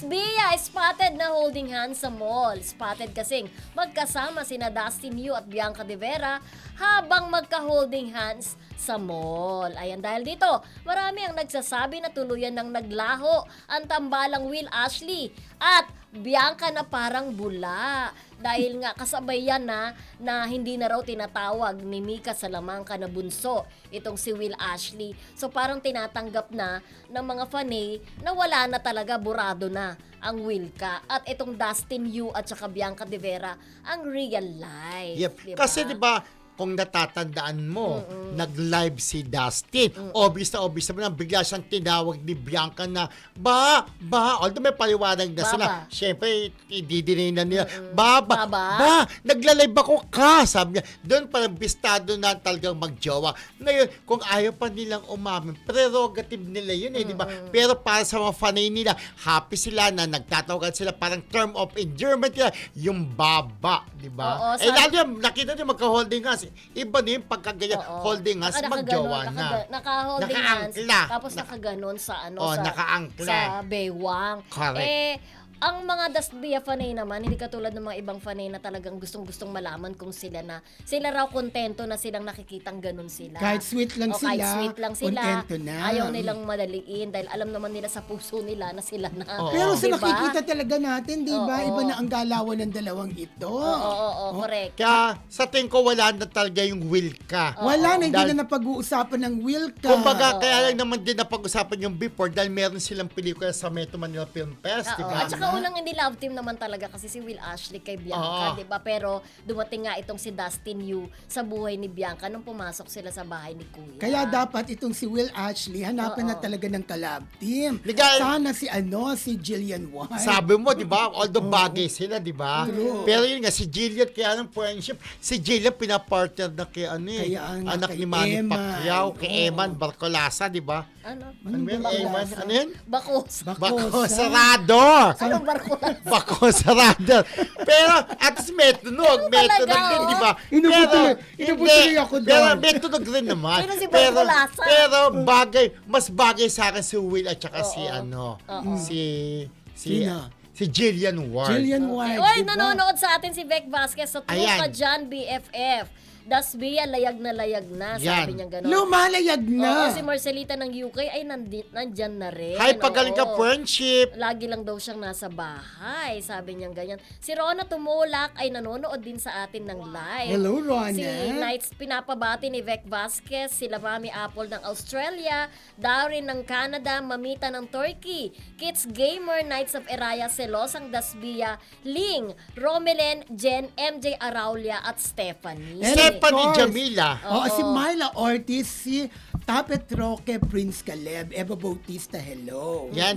Dasbia spotted na holding hands sa mall. Spotted kasing magkasama sina Dustin Yu at Bianca De Vera habang magka-holding hands sa mall. Ayan, dahil dito, marami ang nagsasabi na tuluyan ng naglaho ang tambalang Will Ashley at Bianca na parang bula. Dahil nga kasabay yan na hindi na raw tinatawag ni Mika Salamanca na bunso itong si Will Ashley. So parang tinatanggap na ng mga fanay na wala na talaga, burado na ang Wilka. At itong Dustin Yu at saka Bianca De Vera ang real life. Yep. Diba? Kasi 'di ba, kung natatandaan mo, nag-live si Dustin. Obvious na bigla siyang tinawag ni Bianca na, although may paliwanag na sila. Siyempre, i-dinay na nila, ba, nagla-live ako ka, sabi niya. Doon parang bistado na talagang magjowa. Ngayon, kung ayaw pa nilang umamin, prerogative nila yun di ba? Pero para sa mga fanay nila, happy sila na nagtatawagan sila, parang term of endearment nila, yung baba, di ba? Lalo yung nakita niyo magka-holding hands, iba na yung pagkaganyan, holding hands, magjowa na. Naka-holding hands, tapos nakaganon sa sa bewang. Correct. Ang mga Dasbia fanay naman, hindi katulad ng mga ibang fanay na talagang gustong-gustong malaman kung sila raw kontento na silang nakikitang ganun sila. Kahit sweet lang sila, kahit sweet lang sila, kontento na. ayaw nilang madaliin dahil alam naman nila sa puso nila na sila na. Pero sa diba? nakikita talaga natin, di ba? Iba na ang galawan ng dalawang ito. Correct. Kaya sa tingin ko wala na talaga yung Wilka. Wala na, hindi na napag-uusapan ng Wilka. Kumbaga, kaya lang naman din napag-usapan yung before dahil meron silang pelikula sa Metro Manila Film Fest, di ba? At saka unang hindi love team naman talaga kasi si Will Ashley kay Bianca, di ba? Pero dumating nga itong si Dustin Yu sa buhay ni Bianca nung pumasok sila sa bahay ni Kuya. Kaya dapat itong si Will Ashley, hanapan na talaga ng collab team. Ligay. Sana si Jillian White. Sabi mo, di ba? Although bagay sila, di ba? Pero yun nga, si Jillian, kaya ng friendship, si Jillian pinapartner na kay anak ni Manny Pacquiao, kay Eman Barcolasa, di ba? Ano yun, Eman? Ano yun? Bakos. Bako Sarado! Anong barko? Bako Sarado. Pero, at least may tunog din, di ba? Inubutuloy ako doon. Pero may tunog rin naman. Sino si Barcolasa? Pero mas bagay sa akin si Will at saka si Jillian Ward. Jillian White. Oy, diba? nanonood sa atin si Beck Vasquez sa True Ka Ayan. Dyan, BFF. Dasbia, layag na, sabi niya gano'n. Lumalayag na. Si Marcelita ng UK ay nandyan na rin. Hi, pagaling ka friendship. Lagi lang daw siyang nasa bahay, sabi niya ganyan. Si Rona Tumulak ay nanonood din sa atin ng live. Hello, Rona. Si Knights pinapabati ni Vec Vasquez, sila Mami Apple ng Australia, Darren ng Canada, Mamita ng Turkey, Kids Gamer, Knights of Eraya, Selosang Dasbia, Ling, Romelen, Jen, MJ Araulia at Stephanie. Stephanie Jamila. Si Myla Ortiz, si Tapet Roque, Prince Caleb, Eva Bautista, hello. Yan.